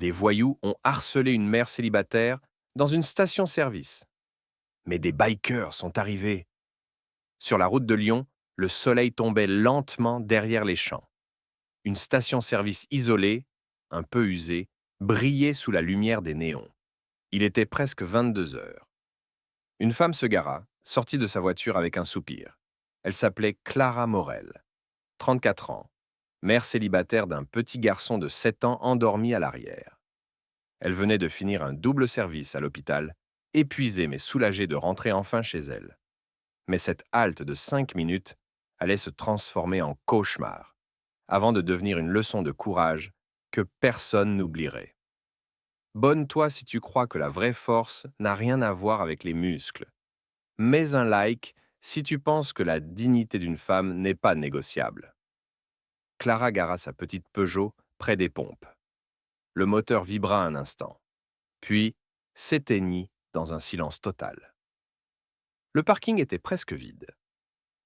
Des voyous ont harcelé une mère célibataire dans une station-service. Mais des bikers sont arrivés. Sur la route de Lyon, le soleil tombait lentement derrière les champs. Une station-service isolée, un peu usée, brillait sous la lumière des néons. Il était presque 22 heures. Une femme se gara, sortit de sa voiture avec un soupir. Elle s'appelait Clara Morel, 34 ans, mère célibataire d'un petit garçon de 7 ans endormi à l'arrière. Elle venait de finir un double service à l'hôpital, épuisée mais soulagée de rentrer enfin chez elle. Mais cette halte de 5 minutes allait se transformer en cauchemar, avant de devenir une leçon de courage que personne n'oublierait. Bonne-toi si tu crois que la vraie force n'a rien à voir avec les muscles. Mets un like si tu penses que la dignité d'une femme n'est pas négociable. Clara gara sa petite Peugeot près des pompes. Le moteur vibra un instant, puis s'éteignit dans un silence total. Le parking était presque vide.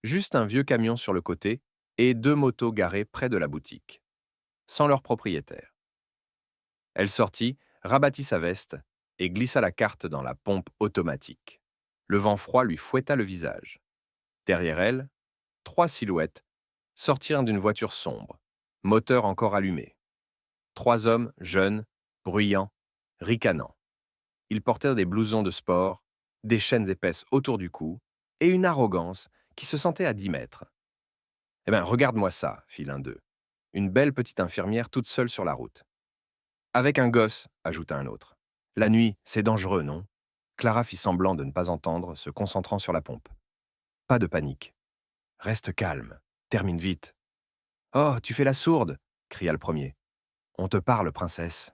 Juste un vieux camion sur le côté et deux motos garées près de la boutique, sans leur propriétaire. Elle sortit, rabattit sa veste et glissa la carte dans la pompe automatique. Le vent froid lui fouetta le visage. Derrière elle, trois silhouettes sortirent d'une voiture sombre, moteur encore allumé. Trois hommes jeunes, bruyants, ricanants. Ils portaient des blousons de sport, des chaînes épaisses autour du cou et une arrogance qui se sentait à 10 mètres. « Eh bien, regarde-moi ça », fit l'un d'eux. Une belle petite infirmière toute seule sur la route. « Avec un gosse », ajouta un autre. « La nuit, c'est dangereux, non ?» Clara fit semblant de ne pas entendre, se concentrant sur la pompe. « Pas de panique. Reste calme. Termine vite. »« Oh, tu fais la sourde !» cria le premier. « On te parle, princesse. »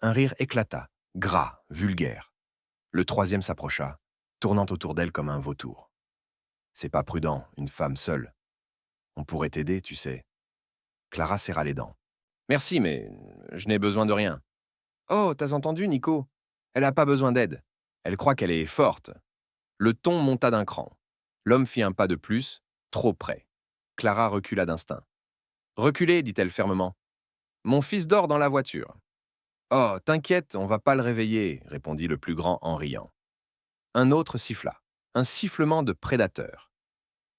Un rire éclata, gras, vulgaire. Le troisième s'approcha, tournant autour d'elle comme un vautour. « C'est pas prudent, une femme seule. On pourrait t'aider, tu sais. » Clara serra les dents. « Merci, mais je n'ai besoin de rien. »« Oh, t'as entendu, Nico? Elle n'a pas besoin d'aide. Elle croit qu'elle est forte. » Le ton monta d'un cran. L'homme fit un pas de plus, trop près. Clara recula d'instinct. « Reculez, dit-elle fermement. Mon fils dort dans la voiture. »« Oh, t'inquiète, on va pas le réveiller, répondit le plus grand en riant. Un autre siffla, un sifflement de prédateur.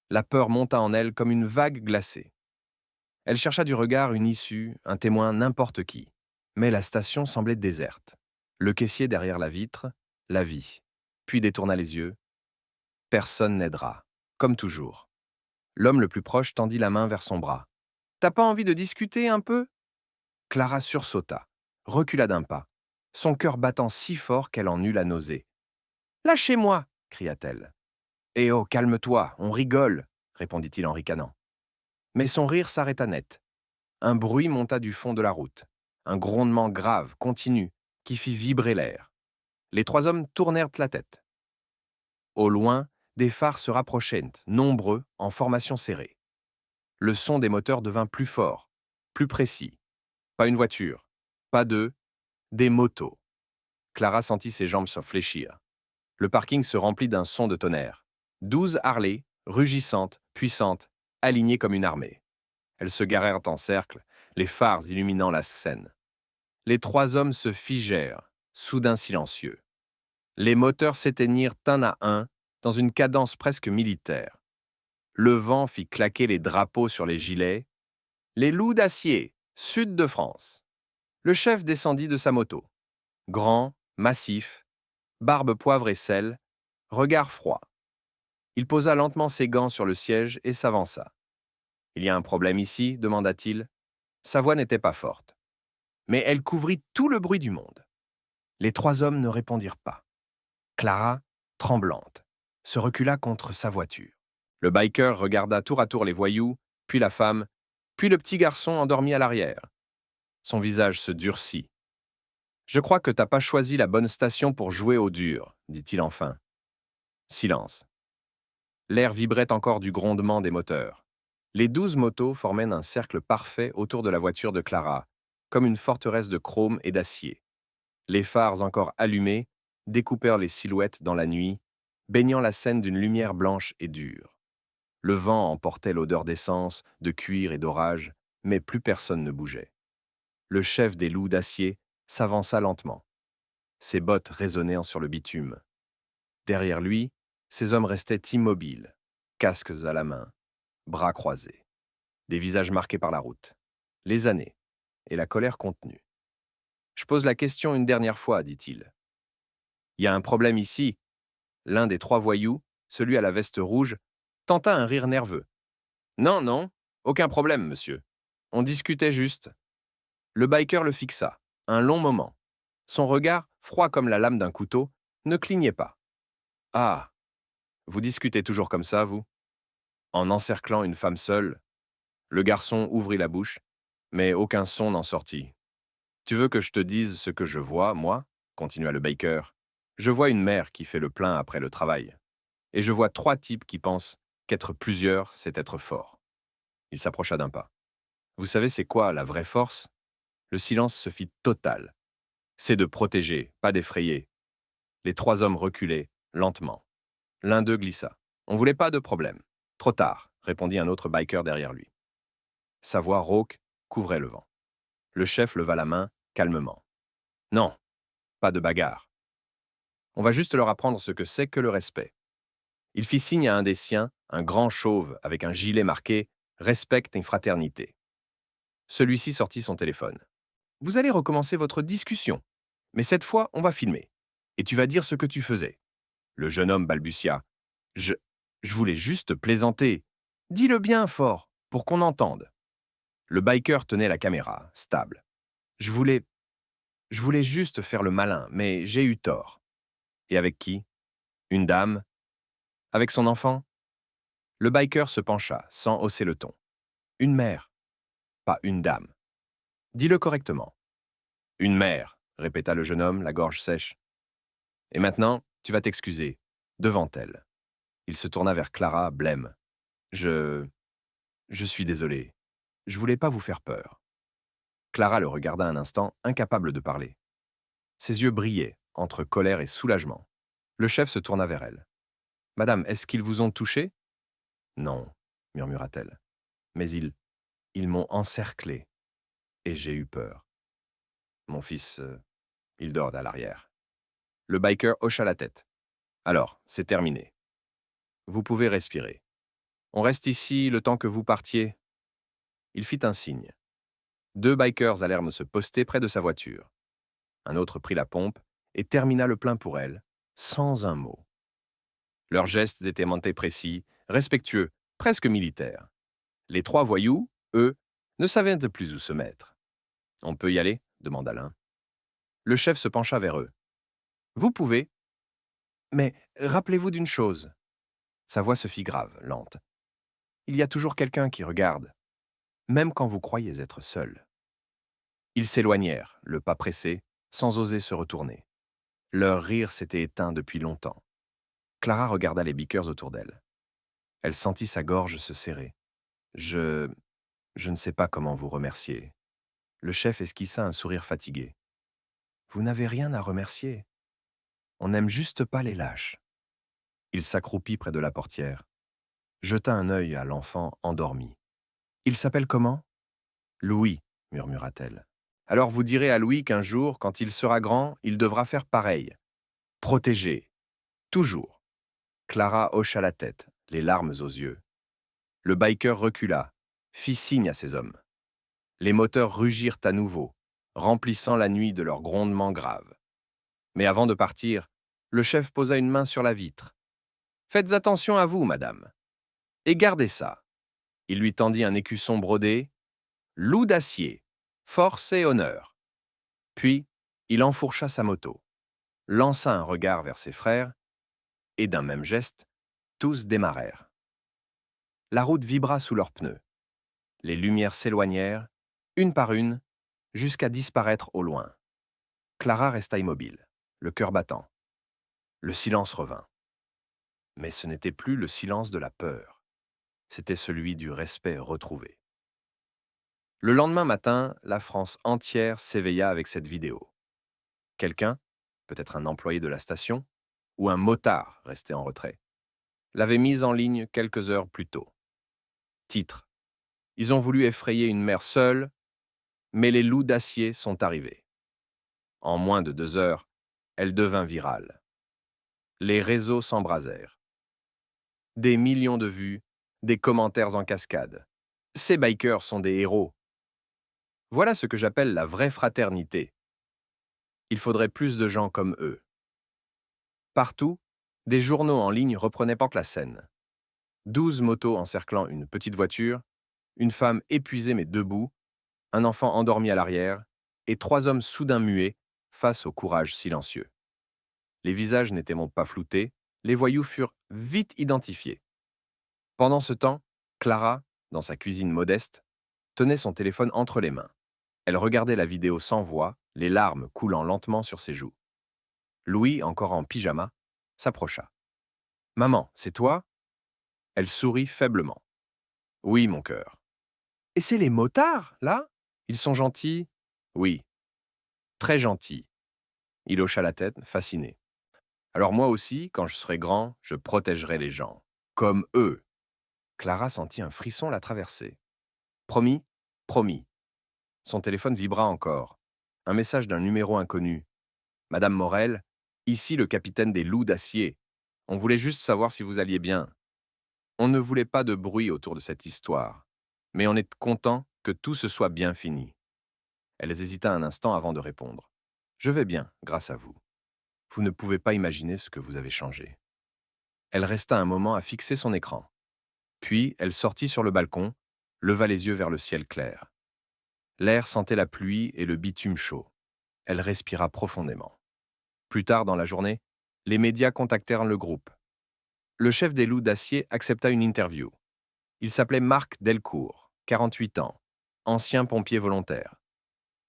La peur monta en elle comme une vague glacée. Elle chercha du regard une issue, un témoin, n'importe qui. Mais la station semblait déserte. Le caissier derrière la vitre la vit, puis détourna les yeux. Personne n'aidera, comme toujours. L'homme le plus proche tendit la main vers son bras. « T'as pas envie de discuter un peu ?» Clara sursauta, recula d'un pas, son cœur battant si fort qu'elle en eut la nausée. « Lâchez-moi » cria-t-elle. « Eh oh, calme-toi, on rigole » répondit-il en ricanant. Mais son rire s'arrêta net. Un bruit monta du fond de la route, un grondement grave, continu, qui fit vibrer l'air. Les trois hommes tournèrent la tête. Au loin, des phares se rapprochaient, nombreux, en formation serrée. Le son des moteurs devint plus fort, plus précis. Pas une voiture, pas deux, des motos. Clara sentit ses jambes se fléchir. Le parking se remplit d'un son de tonnerre. 12 Harley, rugissantes, puissantes, alignées comme une armée. Elles se garèrent en cercle, les phares illuminant la scène. Les trois hommes se figèrent, soudain silencieux. Les moteurs s'éteignirent un à un, dans une cadence presque militaire. Le vent fit claquer les drapeaux sur les gilets. Les loups d'acier, sud de France. Le chef descendit de sa moto. Grand, massif, barbe poivre et sel, regard froid. Il posa lentement ses gants sur le siège et s'avança. « Il y a un problème ici ?» demanda-t-il. Sa voix n'était pas forte. Mais elle couvrit tout le bruit du monde. Les trois hommes ne répondirent pas. Clara, tremblante, se recula contre sa voiture. Le biker regarda tour à tour les voyous, puis la femme, puis le petit garçon endormi à l'arrière. Son visage se durcit. « Je crois que t'as pas choisi la bonne station pour jouer au dur, » dit-il enfin. Silence. L'air vibrait encore du grondement des moteurs. Les 12 motos formaient un cercle parfait autour de la voiture de Clara, comme une forteresse de chrome et d'acier. Les phares encore allumés découpèrent les silhouettes dans la nuit, baignant la scène d'une lumière blanche et dure. Le vent emportait l'odeur d'essence, de cuir et d'orage, mais plus personne ne bougeait. Le chef des loups d'acier s'avança lentement, ses bottes résonnant sur le bitume. Derrière lui, ces hommes restaient immobiles, casques à la main, bras croisés, des visages marqués par la route, les années et la colère contenue. Je pose la question une dernière fois, dit-il. Il y a un problème ici. L'un des trois voyous, celui à la veste rouge, tenta un rire nerveux. Non, non, aucun problème, monsieur. On discutait juste. Le biker le fixa, un long moment. Son regard, froid comme la lame d'un couteau, ne clignait pas. Ah, vous discutez toujours comme ça, vous? En encerclant une femme seule, le garçon ouvrit la bouche, mais aucun son n'en sortit. Tu veux que je te dise ce que je vois, moi? Continua le biker. Je vois une mère qui fait le plein après le travail. Et je vois trois types qui pensent qu'être plusieurs, c'est être fort. Il s'approcha d'un pas. Vous savez, c'est quoi la vraie force? Le silence se fit total. C'est de protéger, pas d'effrayer. Les trois hommes reculaient, lentement. L'un d'eux glissa. On voulait pas de problème. Trop tard, répondit un autre biker derrière lui. Sa voix rauque couvrait le vent. Le chef leva la main, calmement. Non, pas de bagarre. On va juste leur apprendre ce que c'est que le respect. Il fit signe à un des siens, un grand chauve avec un gilet marqué « Respecte et fraternité ». Celui-ci sortit son téléphone. Vous allez recommencer votre discussion, mais cette fois, on va filmer. Et tu vas dire ce que tu faisais. Le jeune homme balbutia. Je voulais juste plaisanter. Dis-le bien fort, pour qu'on entende. Le biker tenait la caméra, stable. Je voulais juste faire le malin, mais j'ai eu tort. Et avec qui? Une dame? Avec son enfant? Le biker se pencha, sans hausser le ton. Une mère, pas une dame. Dis-le correctement. Une mère, répéta le jeune homme, la gorge sèche. Et maintenant, tu vas t'excuser, devant elle. Il se tourna vers Clara, blême. Je suis désolé. Je voulais pas vous faire peur. Clara le regarda un instant, incapable de parler. Ses yeux brillaient, entre colère et soulagement. Le chef se tourna vers elle. Madame, est-ce qu'ils vous ont touché? Non, murmura-t-elle. Mais ils m'ont encerclé, et j'ai eu peur. Mon fils, il dort à l'arrière. Le biker hocha la tête. Alors, c'est terminé. Vous pouvez respirer. On reste ici le temps que vous partiez. Il fit un signe. Deux bikers allèrent se poster près de sa voiture. Un autre prit la pompe et termina le plein pour elle, sans un mot. Leurs gestes étaient mentés précis, respectueux, presque militaires. Les trois voyous, eux, ne savaient plus où se mettre. On peut y aller? Demanda l'un. Le chef se pencha vers eux. Vous pouvez. Mais rappelez-vous d'une chose. Sa voix se fit grave, lente. Il y a toujours quelqu'un qui regarde, même quand vous croyez être seul. Ils s'éloignèrent, le pas pressé, sans oser se retourner. Leur rire s'était éteint depuis longtemps. Clara regarda les bickers autour d'elle. Elle sentit sa gorge se serrer. Je ne sais pas comment vous remercier. Le chef esquissa un sourire fatigué. Vous n'avez rien à remercier. On n'aime juste pas les lâches. Il s'accroupit près de la portière, jeta un œil à l'enfant endormi. Il s'appelle comment? Louis, murmura-t-elle. Alors vous direz à Louis qu'un jour, quand il sera grand, il devra faire pareil. Protéger. Toujours. Clara hocha la tête, les larmes aux yeux. Le biker recula, fit signe à ses hommes. Les moteurs rugirent à nouveau, remplissant la nuit de leurs grondements graves. Mais avant de partir, le chef posa une main sur la vitre. Faites attention à vous, madame. Et gardez ça. Il lui tendit un écusson brodé. Loup d'acier. Force et honneur. Puis, il enfourcha sa moto, lança un regard vers ses frères, et d'un même geste, tous démarrèrent. La route vibra sous leurs pneus. Les lumières s'éloignèrent, une par une, jusqu'à disparaître au loin. Clara resta immobile, le cœur battant. Le silence revint. Mais ce n'était plus le silence de la peur. C'était celui du respect retrouvé. Le lendemain matin, la France entière s'éveilla avec cette vidéo. Quelqu'un, peut-être un employé de la station, ou un motard resté en retrait, l'avait mise en ligne quelques heures plus tôt. Titre. Ils ont voulu effrayer une mère seule, mais les loups d'acier sont arrivés. En moins de 2 heures, elle devint virale. Les réseaux s'embrasèrent. Des millions de vues, des commentaires en cascade. Ces bikers sont des héros. Voilà ce que j'appelle la vraie fraternité. Il faudrait plus de gens comme eux. Partout, des journaux en ligne reprenaient pas que la scène. 12 motos encerclant une petite voiture, une femme épuisée mais debout, un enfant endormi à l'arrière, et 3 hommes soudain muets face au courage silencieux. Les visages n'étaient pas floutés, les voyous furent vite identifiés. Pendant ce temps, Clara, dans sa cuisine modeste, tenait son téléphone entre les mains. Elle regardait la vidéo sans voix, les larmes coulant lentement sur ses joues. Louis, encore en pyjama, s'approcha. « Maman, c'est toi ?» Elle sourit faiblement. « Oui, mon cœur. »« Et c'est les motards, là ? Ils sont gentils ?»« Oui, très gentils. » Il hocha la tête, fasciné. « Alors moi aussi, quand je serai grand, je protégerai les gens. Comme eux. » Clara sentit un frisson la traverser. « Promis ? Promis. » Son téléphone vibra encore. Un message d'un numéro inconnu. « Madame Morel, ici le capitaine des loups d'acier. On voulait juste savoir si vous alliez bien. » On ne voulait pas de bruit autour de cette histoire, mais on est content que tout se soit bien fini. Elle hésita un instant avant de répondre. « Je vais bien, grâce à vous. Vous ne pouvez pas imaginer ce que vous avez changé. » Elle resta un moment à fixer son écran. Puis, elle sortit sur le balcon, leva les yeux vers le ciel clair. L'air sentait la pluie et le bitume chaud. Elle respira profondément. Plus tard dans la journée, les médias contactèrent le groupe. Le chef des loups d'acier accepta une interview. Il s'appelait Marc Delcourt, 48 ans, ancien pompier volontaire.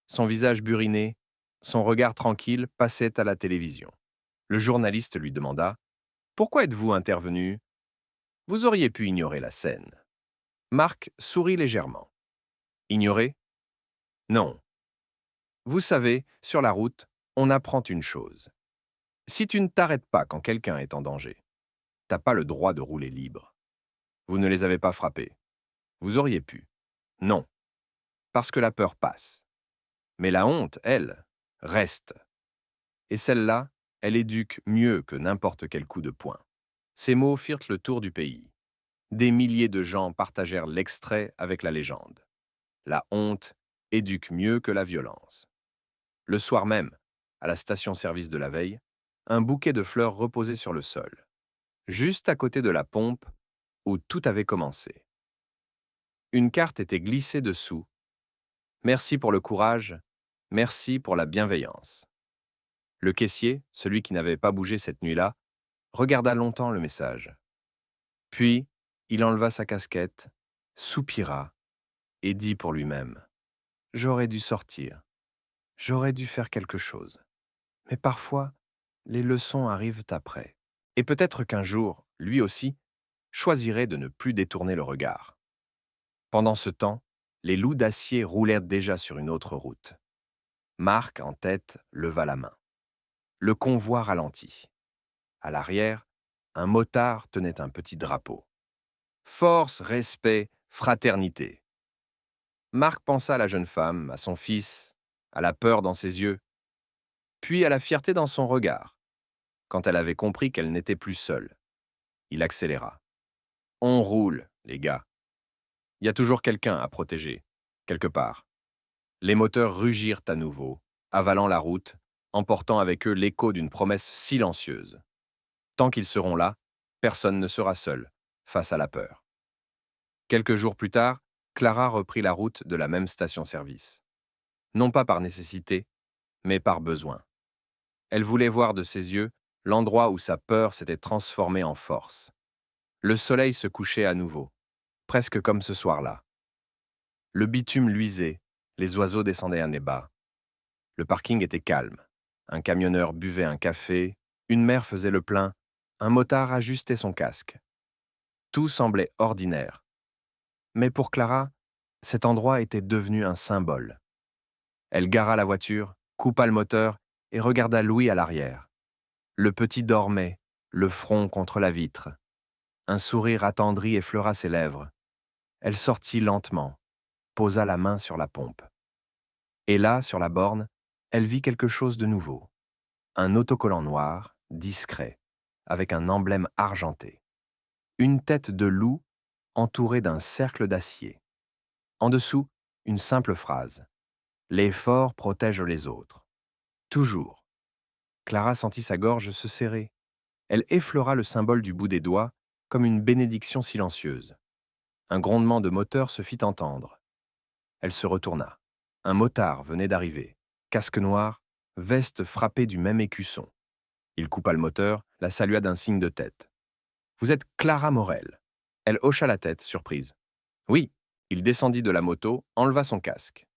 Son visage buriné, son regard tranquille passait à la télévision. Le journaliste lui demanda « Pourquoi êtes-vous intervenu ? Vous auriez pu ignorer la scène. » Marc sourit légèrement. « Ignorer ? Non. Vous savez, sur la route, on apprend une chose. Si tu ne t'arrêtes pas quand quelqu'un est en danger, t'as pas le droit de rouler libre. Vous ne les avez pas frappés. Vous auriez pu. Non. Parce que la peur passe. Mais la honte, elle, reste. Et celle-là, elle éduque mieux que n'importe quel coup de poing. » Ces mots firent le tour du pays. Des milliers de gens partagèrent l'extrait avec la légende. La honte éduque mieux que la violence. Le soir même, à la station-service de la veille, un bouquet de fleurs reposait sur le sol, juste à côté de la pompe où tout avait commencé. Une carte était glissée dessous. « Merci pour le courage, merci pour la bienveillance. » Le caissier, celui qui n'avait pas bougé cette nuit-là, regarda longtemps le message. Puis, il enleva sa casquette, soupira et dit pour lui-même « J'aurais dû sortir, j'aurais dû faire quelque chose. Mais parfois, les leçons arrivent après. Et peut-être qu'un jour, lui aussi, choisirait de ne plus détourner le regard. » Pendant ce temps, les loups d'acier roulèrent déjà sur une autre route. Marc, en tête, leva la main. Le convoi ralentit. À l'arrière, un motard tenait un petit drapeau. Force, respect, fraternité. Marc pensa à la jeune femme, à son fils, à la peur dans ses yeux, puis à la fierté dans son regard, quand elle avait compris qu'elle n'était plus seule. Il accéléra. On roule, les gars. Il y a toujours quelqu'un à protéger, quelque part. Les moteurs rugirent à nouveau, avalant la route, emportant avec eux l'écho d'une promesse silencieuse. Tant qu'ils seront là, personne ne sera seul, face à la peur. Quelques jours plus tard, Clara reprit la route de la même station-service. Non pas par nécessité, mais par besoin. Elle voulait voir de ses yeux l'endroit où sa peur s'était transformée en force. Le soleil se couchait à nouveau, presque comme ce soir-là. Le bitume luisait, les oiseaux descendaient à nez bas. Le parking était calme. Un camionneur buvait un café, une mère faisait le plein, un motard ajustait son casque. Tout semblait ordinaire. Mais pour Clara, cet endroit était devenu un symbole. Elle gara la voiture, coupa le moteur et regarda Louis à l'arrière. Le petit dormait, le front contre la vitre. Un sourire attendri effleura ses lèvres. Elle sortit lentement, posa la main sur la pompe. Et là, sur la borne, Elle vit quelque chose de nouveau. Un autocollant noir, discret, avec un emblème argenté. Une tête de loup entourée d'un cercle d'acier. En dessous, une simple phrase. Les forts protègent les autres. Toujours. Clara sentit sa gorge se serrer. Elle effleura le symbole du bout des doigts comme une bénédiction silencieuse. Un grondement de moteur se fit entendre. Elle se retourna. Un motard venait d'arriver. Casque noir, veste frappée du même écusson. Il coupa le moteur, la salua d'un signe de tête. « Vous êtes Clara Morel. » Elle hocha la tête, surprise. « Oui. » Il descendit de la moto, enleva son casque.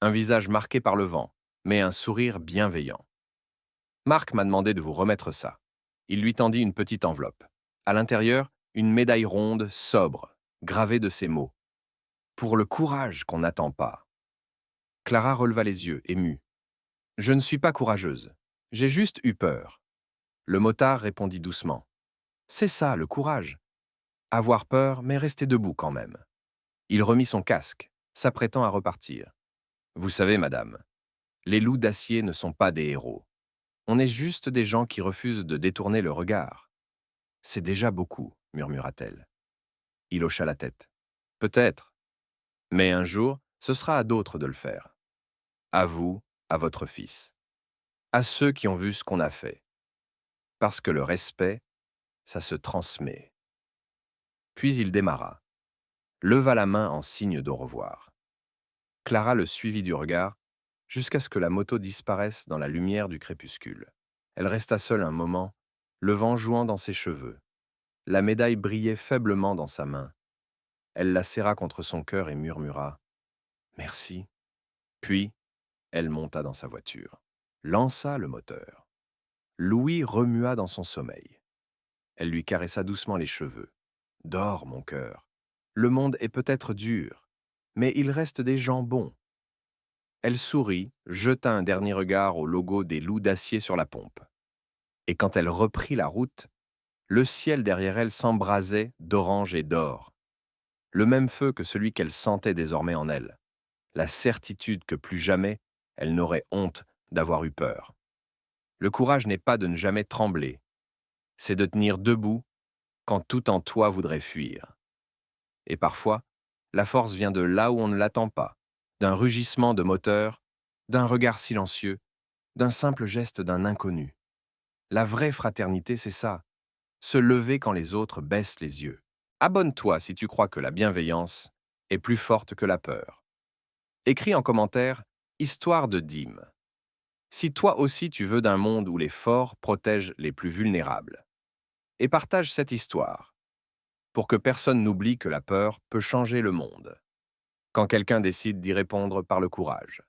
Un visage marqué par le vent, mais un sourire bienveillant. « Marc m'a demandé de vous remettre ça. » Il lui tendit une petite enveloppe. À l'intérieur, une médaille ronde, sobre, gravée de ces mots. « Pour le courage qu'on n'attend pas. » Clara releva les yeux, émue. « Je ne suis pas courageuse. J'ai juste eu peur. » Le motard répondit doucement. « C'est ça, le courage. Avoir peur, mais rester debout quand même. » Il remit son casque, s'apprêtant à repartir. « Vous savez, madame, les loups d'acier ne sont pas des héros. On est juste des gens qui refusent de détourner le regard. »« C'est déjà beaucoup, » murmura-t-elle. Il hocha la tête. « Peut-être. Mais un jour, ce sera à d'autres de le faire. À vous, à votre fils. À ceux qui ont vu ce qu'on a fait. Parce que le respect, ça se transmet. » Puis il démarra, leva la main en signe d'au revoir. Clara le suivit du regard, jusqu'à ce que la moto disparaisse dans la lumière du crépuscule. Elle resta seule un moment, le vent jouant dans ses cheveux. La médaille brillait faiblement dans sa main. Elle la serra contre son cœur et murmura « Merci ». Puis, elle monta dans sa voiture, lança le moteur. Louis remua dans son sommeil. Elle lui caressa doucement les cheveux. « Dors, mon cœur. Le monde est peut-être dur, mais il reste des gens bons. » Elle sourit, jeta un dernier regard au logo des loups d'acier sur la pompe. Et quand elle reprit la route, le ciel derrière elle s'embrasait d'orange et d'or. Le même feu que celui qu'elle sentait désormais en elle. La certitude que plus jamais, elle n'aurait honte d'avoir eu peur. Le courage n'est pas de ne jamais trembler, c'est de tenir debout quand tout en toi voudrait fuir. Et parfois, la force vient de là où on ne l'attend pas, d'un rugissement de moteur, d'un regard silencieux, d'un simple geste d'un inconnu. La vraie fraternité, c'est ça, se lever quand les autres baissent les yeux. Abonne-toi si tu crois que la bienveillance est plus forte que la peur. Écris en commentaire « Histoire de Dim ». Si toi aussi tu veux d'un monde où les forts protègent les plus vulnérables. Et partage cette histoire, pour que personne n'oublie que la peur peut changer le monde, quand quelqu'un décide d'y répondre par le courage.